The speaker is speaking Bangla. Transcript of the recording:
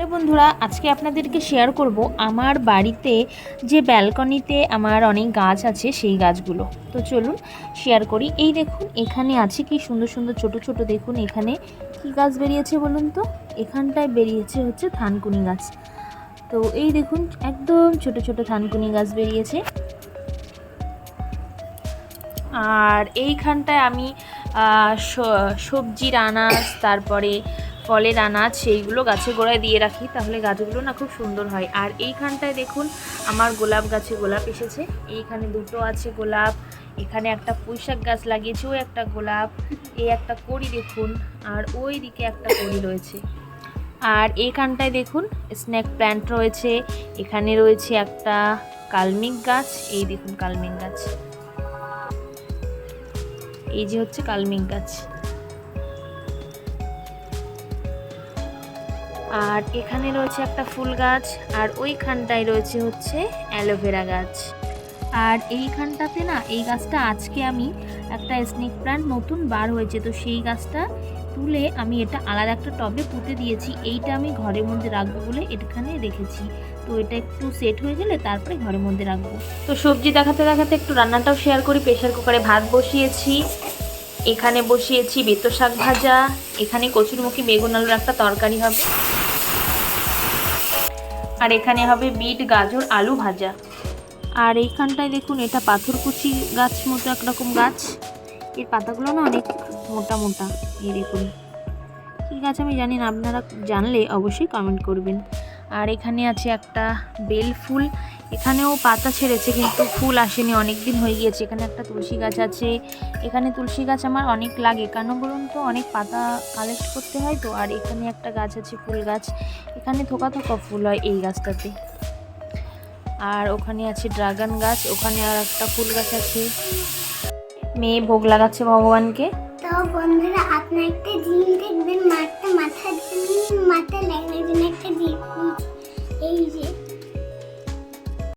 হ্যালো বন্ধুরা, আজকে আপনাদেরকে শেয়ার করব আমার বাড়িতে যে ব্যালকনিতে আমার অনেক গাছ আছে সেই গাছগুলো। তো চলুন শেয়ার করি। এই দেখুন এখানে আছে কি সুন্দর সুন্দর ছোট ছোট, দেখুন এখানে কি গাছ বেরিয়েছে বলুন তো। এখানটায় বেরিয়েছে হচ্ছে থানকুনি গাছ। তো এই দেখুন একদম ছোট ছোট থানকুনি গাছ বেরিয়েছে। আর এইখানটায় আমি সবজির আনাজ, তারপরে ফলের আনাজ সেইগুলো গাছের গোড়ায় দিয়ে রাখি, তাহলে গাছগুলো না খুব সুন্দর হয়। আর এইখানটায় দেখুন আমার গোলাপ গাছে গোলাপ এসেছে, এইখানে দুটো আছে গোলাপ। এখানে একটা পুঁইশাক গাছ লাগিয়েছি, ওই একটা গোলাপ, এই একটা কড়ি দেখুন, আর ওই দিকে একটা কড়ি রয়েছে। আর এইখানটায় দেখুন স্নেক প্ল্যান্ট রয়েছে, এখানে রয়েছে একটা কালমিক গাছ, এই দেখুন কালমিক গাছ, এই যে হচ্ছে কালমিক গাছ। আর এখানে রয়েছে একটা ফুল গাছ, আর ওইখানটায় রয়েছে হচ্ছে অ্যালোভেরা গাছ। আর এইখানটাতে না, এই গাছটা আজকে আমি একটা স্নেক প্ল্যান্ট নতুন বার হয়েছে, তো সেই গাছটা তুলে আমি এটা আলাদা একটা টবে পুঁতে দিয়েছি। এইটা আমি ঘরের মধ্যে রাখবো বলে এখানে রেখেছি। তো এটা একটু সেট হয়ে গেলে তারপরে ঘরের মধ্যে রাখবো। তো সবজি দেখাতে দেখাতে একটু রান্নাটাও শেয়ার করি। প্রেশার কুকারে ভাত বসিয়েছি, এখানে বসিয়েছি বেতো শাক ভাজা, এখানে কচুরমুখী বেগুন আলুর একটা তরকারি হবে, আর এখানে হবে বিট গাজর আলু ভাজা। আর এইখানটায় দেখুন এটা পাথরকুচি গাছ মতো একরকম গাছ, এর পাতাগুলো না অনেক মোটা মোটা। এই দেখুন কী গাছ আমি জানি না, আপনারা জানলে অবশ্যই কমেন্ট করবেন। আর এখানে আছে একটা বেল ফুল, এখানেও পাতা ছেড়েছে কিন্তু ফুল আসেনি, অনেক দিন হয়ে গিয়েছে। এখানে একটা তুলসী গাছ আছে, এখানে তুলসী গাছ আমার অনেক লাগে, কেন বলুন তো, অনেক পাতা কালেক্ট করতে হয় তো। আর এখানে একটা গাছ আছে ফুল গাছ, এখানে থোকা থোকা ফুল হয় এই গাছটাতে। আর ওখানে আছে ড্রাগন গাছ, ওখানে আর একটা ফুল গাছ আছে। মেয়ে ভোগ লাগাচ্ছে ভগবানকে। তো বন্ধুরা, আপনার একটা জিনিস দেখবেন, মাথা লাগলে যেন